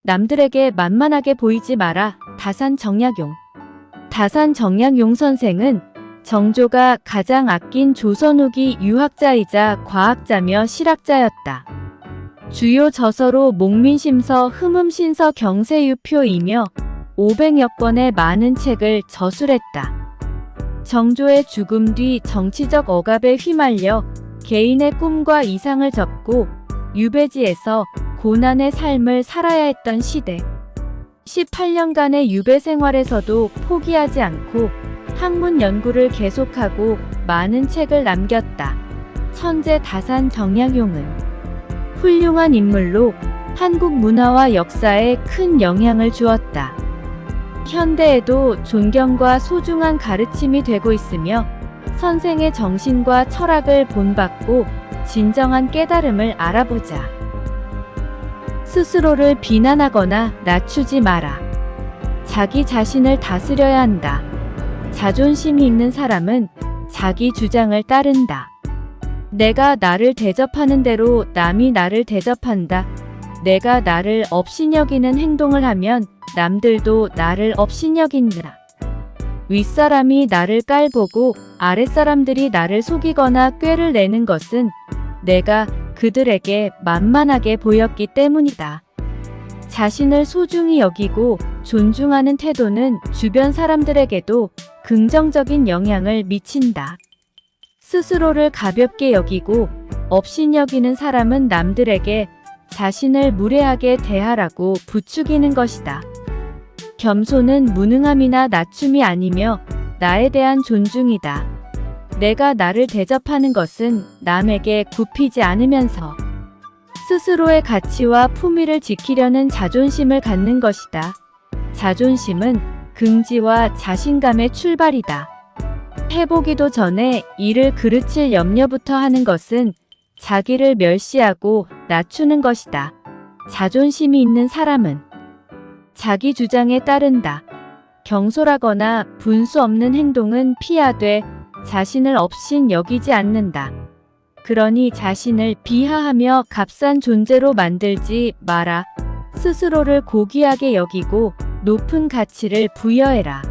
남들에게 만만하게 보이지 마라. 다산정약용. 다산정약용 선생은 정조가 가장 아낀 조선 후기 유학자이자 과학자며 실학자였다. 주요 저서로 목민심서, 흠음신서, 경세유표이며 500여 권의 많은 책을 저술했다. 정조의 죽음 뒤 정치적 억압에 휘말려 개인의 꿈과 이상을 접고 유배지에서 고난의 삶을 살아야 했던 시대. 18년간의 유배 생활에서도 포기하지 않고 학문 연구를 계속하고 많은 책을 남겼다. 천재 다산정약용은 훌륭한 인물로 한국 문화와 역사에 큰 영향을 주었다. 현대에도 존경과 소중한 가르침이 되고 있으며 선생의 정신과 철학을 본받고 진정한 깨달음을 알아보자. 스스로를 비난하거나 낮추지 마라. 자기 자신을 다스려야 한다. 자존심이 있는 사람은 자기 주장을 따른다. 내가 나를 대접하는 대로 남이 나를 대접한다. 내가 나를 업신여기는 행동을 하면 남들도 나를 업신여긴다. 윗사람이 나를 깔보고 아랫사람들이 나를 속이거나 꾀를 내는 것은 내가 그들에게 만만하게 보였기 때문이다. 자신을 소중히 여기고 존중하는 태도는 주변 사람들에게도 긍정적인 영향을 미친다. 스스로를 가볍게 여기고 업신여기는 사람은 남들에게 자신을 무례하게 대하라고 부추기는 것이다. 겸손은 무능함이나 낮춤이 아니며 나에 대한 존중이다. 내가 나를 대접하는 것은 남에게 굽히지 않으면서 스스로의 가치와 품위를 지키려는 자존심을 갖는 것이다. 자존심은 긍지와 자신감의 출발이다. 해보기도 전에 이를 그르칠 염려부터 하는 것은 자기를 멸시하고 낮추는 것이다. 자존심이 있는 사람은 자기 주장에 따른다. 경솔하거나 분수 없는 행동은 피하되 자신을 업신 여기지 않는다. 그러니 자신을 비하하며 값싼 존재로 만들지 마라. 스스로를 고귀하게 여기고 높은 가치를 부여해라.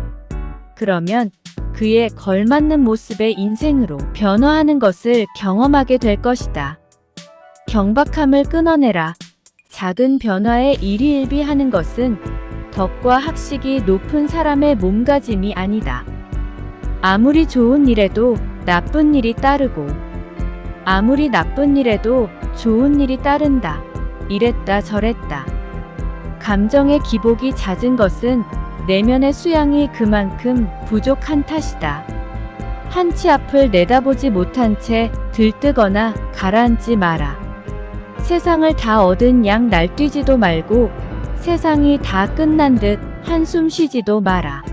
그러면 그에 걸맞는 모습의 인생으로 변화하는 것을 경험하게 될 것이다. 경박함을 끊어내라. 작은 변화에 일희일비하는 것은 덕과 학식이 높은 사람의 몸가짐이 아니다. 아무리 좋은 일에도 나쁜 일이 따르고 아무리 나쁜 일에도 좋은 일이 따른다. 이랬다 저랬다. 감정의 기복이 잦은 것은 내면의 수양이 그만큼 부족한 탓이다. 한치 앞을 내다보지 못한 채 들뜨거나 가라앉지 마라. 세상을 다 얻은 양 날뛰지도 말고 세상이 다 끝난 듯 한숨 쉬지도 마라.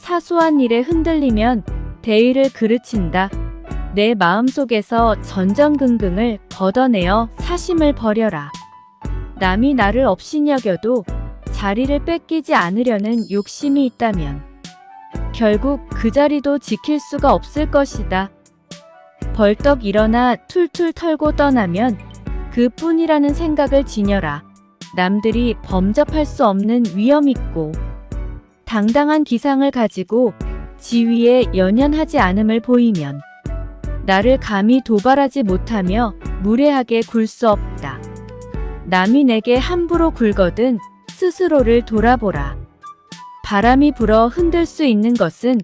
사소한 일에 흔들리면 대의를 그르친다. 내 마음속에서 전전긍긍을 걷어내어 사심을 버려라. 남이 나를 업신여겨도 자리를 뺏기지 않으려는 욕심이 있다면 결국 그 자리도 지킬 수가 없을 것이다. 벌떡 일어나 툴툴 털고 떠나면 그뿐이라는 생각을 지녀라. 남들이 범접할 수 없는 위험 있고 당당한 기상을 가지고 지위에 연연하지 않음을 보이면 나를 감히 도발하지 못하며 무례하게 굴 수 없다. 남이 내게 함부로 굴거든 스스로를 돌아보라. 바람이 불어 흔들 수 있는 것은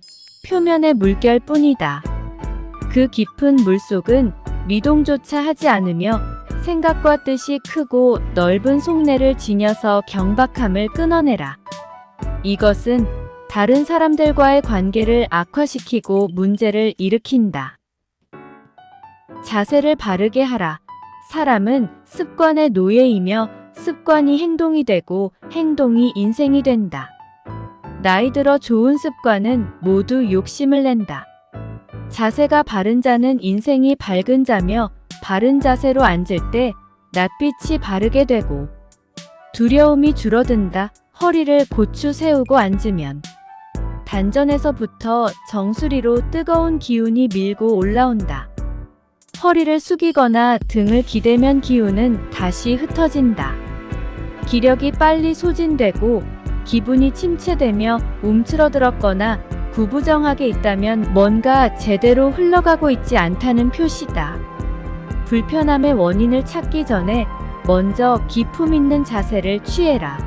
표면의 물결뿐이다. 그 깊은 물속은 미동조차 하지 않으며 생각과 뜻이 크고 넓은 속내를 지녀서 경박함을 끊어내라. 이것은 다른 사람들과의 관계를 악화시키고 문제를 일으킨다. 자세를 바르게 하라. 사람은 습관의 노예이며 습관이 행동이 되고 행동이 인생이 된다. 나이 들어 좋은 습관은 모두 욕심을 낸다. 자세가 바른 자는 인생이 밝은 자며 바른 자세로 앉을 때 낯빛이 바르게 되고 두려움이 줄어든다. 허리를 고추 세우고 앉으면 단전에서부터 정수리로 뜨거운 기운이 밀고 올라온다. 허리를 숙이거나 등을 기대면 기운은 다시 흩어진다. 기력이 빨리 소진되고 기분이 침체되며 움츠러들었거나 구부정하게 있다면 뭔가 제대로 흘러가고 있지 않다는 표시다. 불편함의 원인을 찾기 전에 먼저 기품 있는 자세를 취해라.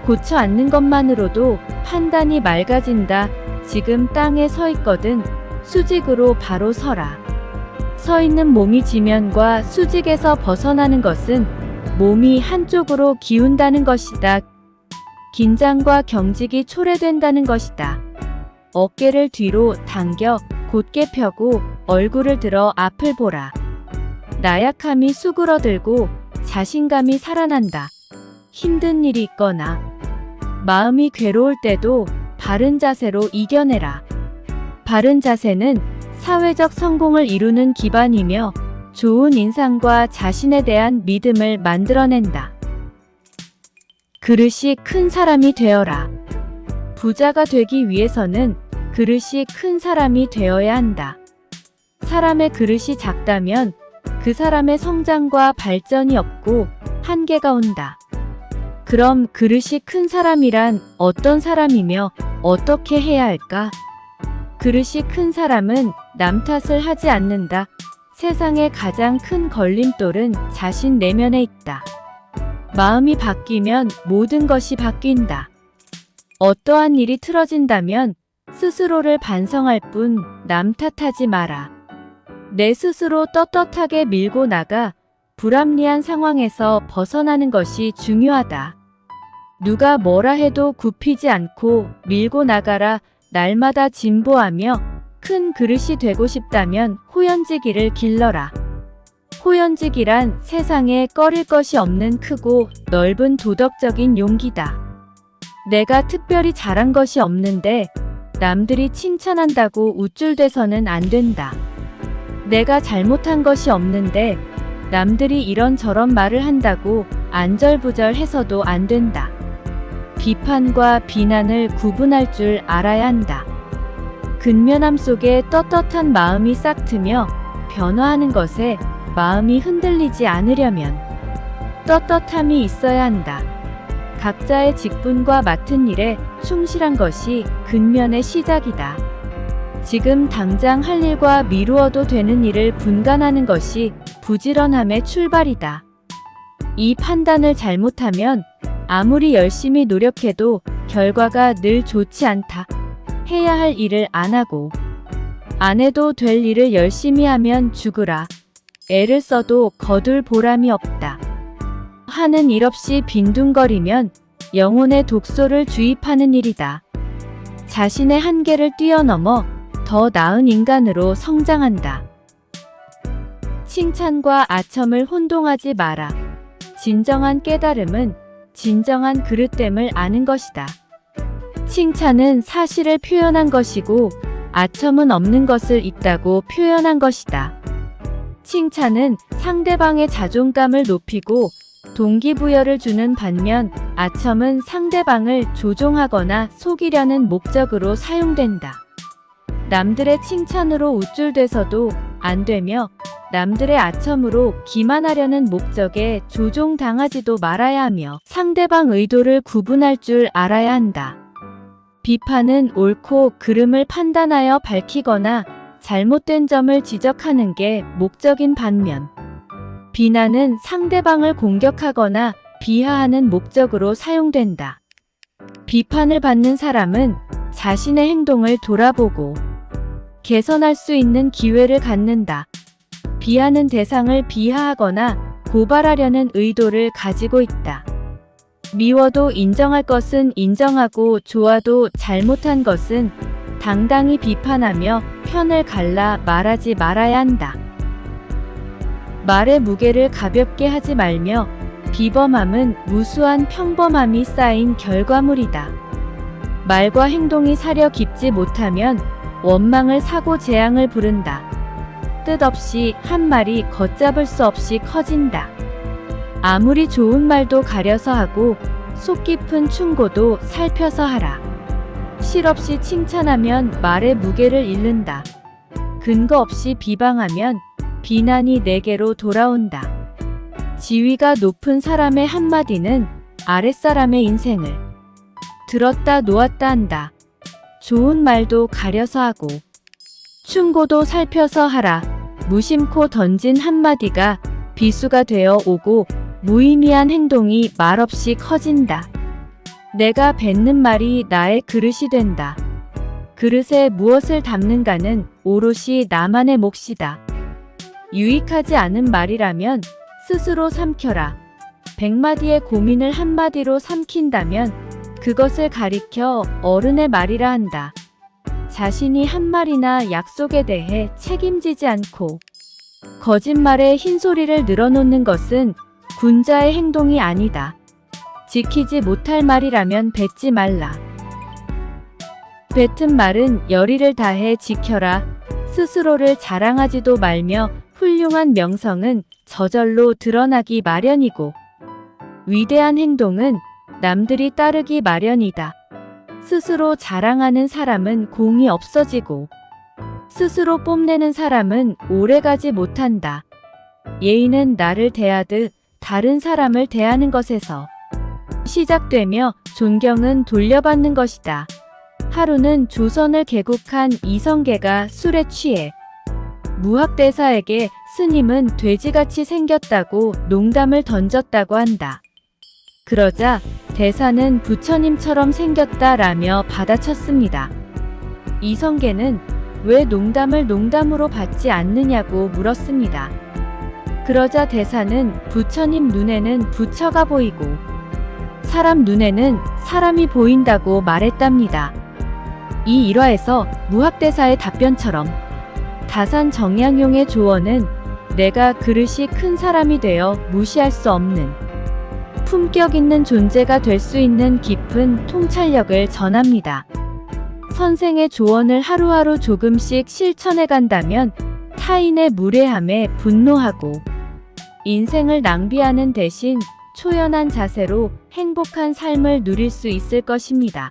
고쳐 앉는 것만으로도 판단이 맑아진다. 지금 땅에 서 있거든. 수직으로 바로 서라. 서 있는 몸이 지면과 수직에서 벗어나는 것은 몸이 한쪽으로 기운다는 것이다. 긴장과 경직이 초래된다는 것이다. 어깨를 뒤로 당겨 곧게 펴고 얼굴을 들어 앞을 보라. 나약함이 수그러들고 자신감이 살아난다. 힘든 일이 있거나 마음이 괴로울 때도 바른 자세로 이겨내라. 바른 자세는 사회적 성공을 이루는 기반이며 좋은 인상과 자신에 대한 믿음을 만들어낸다. 그릇이 큰 사람이 되어라. 부자가 되기 위해서는 그릇이 큰 사람이 되어야 한다. 사람의 그릇이 작다면 그 사람의 성장과 발전이 없고 한계가 온다. 그럼 그릇이 큰 사람이란 어떤 사람이며 어떻게 해야 할까? 그릇이 큰 사람은 남 탓을 하지 않는다. 세상의 가장 큰 걸림돌은 자신 내면에 있다. 마음이 바뀌면 모든 것이 바뀐다. 어떠한 일이 틀어진다면 스스로를 반성할 뿐 남 탓하지 마라. 내 스스로 떳떳하게 밀고 나가 불합리한 상황에서 벗어나는 것이 중요하다. 누가 뭐라 해도 굽히지 않고 밀고 나가라. 날마다 진보하며 큰 그릇이 되고 싶다면 호연지기를 길러라. 호연지기란 세상에 꺼릴 것이 없는 크고 넓은 도덕적인 용기다. 내가 특별히 잘한 것이 없는데 남들이 칭찬한다고 우쭐대서는 안 된다. 내가 잘못한 것이 없는데 남들이 이런저런 말을 한다고 안절부절해서도 안 된다. 비판과 비난을 구분할 줄 알아야 한다. 근면함 속에 떳떳한 마음이 싹트며 변화하는 것에 마음이 흔들리지 않으려면 떳떳함이 있어야 한다. 각자의 직분과 맡은 일에 충실한 것이 근면의 시작이다. 지금 당장 할 일과 미루어도 되는 일을 분간하는 것이 부지런함의 출발이다. 이 판단을 잘못하면 아무리 열심히 노력해도 결과가 늘 좋지 않다. 해야 할 일을 안 하고 안 해도 될 일을 열심히 하면 죽으라. 애를 써도 거둘 보람이 없다. 하는 일 없이 빈둥거리면 영혼의 독소를 주입하는 일이다. 자신의 한계를 뛰어넘어 더 나은 인간으로 성장한다. 칭찬과 아첨을 혼동하지 마라. 진정한 깨달음은 진정한 그릇됨을 아는 것이다. 칭찬은 사실을 표현한 것이고 아첨은 없는 것을 있다고 표현한 것이다. 칭찬은 상대방의 자존감을 높이고 동기부여를 주는 반면 아첨은 상대방을 조종하거나 속이려는 목적으로 사용된다. 남들의 칭찬으로 우쭐대서도 안 되며 남들의 아첨으로 기만하려는 목적에 조종당하지도 말아야 하며 상대방 의도를 구분할 줄 알아야 한다. 비판은 옳고 그름을 판단하여 밝히거나 잘못된 점을 지적하는 게 목적인 반면 비난은 상대방을 공격하거나 비하하는 목적으로 사용된다. 비판을 받는 사람은 자신의 행동을 돌아보고 개선할 수 있는 기회를 갖는다. 비하는 대상을 비하하거나 고발하려는 의도를 가지고 있다. 미워도 인정할 것은 인정하고 좋아도 잘못한 것은 당당히 비판하며 편을 갈라 말하지 말아야 한다. 말의 무게를 가볍게 하지 말며 비범함은 무수한 평범함이 쌓인 결과물이다. 말과 행동이 사려 깊지 못하면 원망을 사고 재앙을 부른다. 뜻없이 한 말이 걷잡을 수 없이 커진다. 아무리 좋은 말도 가려서 하고 속 깊은 충고도 살펴서 하라. 실없이 칭찬하면 말의 무게를 잃는다. 근거 없이 비방하면 비난이 내게로 돌아온다. 지위가 높은 사람의 한마디는 아랫사람의 인생을 들었다 놓았다 한다. 좋은 말도 가려서 하고 충고도 살펴서 하라. 무심코 던진 한마디가 비수가 되어 오고 무의미한 행동이 말없이 커진다. 내가 뱉는 말이 나의 그릇이 된다. 그릇에 무엇을 담는가는 오롯이 나만의 몫이다. 유익하지 않은 말이라면 스스로 삼켜라. 100마디의 고민을 한마디로 삼킨다면 그것을 가리켜 어른의 말이라 한다. 자신이 한 말이나 약속에 대해 책임지지 않고 거짓말에 흰소리를 늘어놓는 것은 군자의 행동이 아니다. 지키지 못할 말이라면 뱉지 말라. 뱉은 말은 열의를 다해 지켜라. 스스로를 자랑하지도 말며 훌륭한 명성은 저절로 드러나기 마련이고 위대한 행동은 남들이 따르기 마련이다. 스스로 자랑하는 사람은 공이 없어지고 스스로 뽐내는 사람은 오래가지 못한다. 예의는 나를 대하듯 다른 사람을 대하는 것에서 시작되며 존경은 돌려받는 것이다. 하루는 조선을 개국한 이성계가 술에 취해 무학대사에게 스님은 돼지같이 생겼다고 농담을 던졌다고 한다. 그러자 대사는 부처님처럼 생겼다라며 받아쳤습니다. 이성계는 왜 농담을 농담으로 받지 않느냐고 물었습니다. 그러자 대사는 부처님 눈에는 부처가 보이고 사람 눈에는 사람이 보인다고 말했답니다. 이 일화에서 무학대사의 답변처럼 다산 정양용의 조언은 내가 그릇이 큰 사람이 되어 무시할 수 없는 품격 있는 존재가 될 수 있는 깊은 통찰력을 전합니다. 선생의 조언을 하루하루 조금씩 실천해 간다면 타인의 무례함에 분노하고 인생을 낭비하는 대신 초연한 자세로 행복한 삶을 누릴 수 있을 것입니다.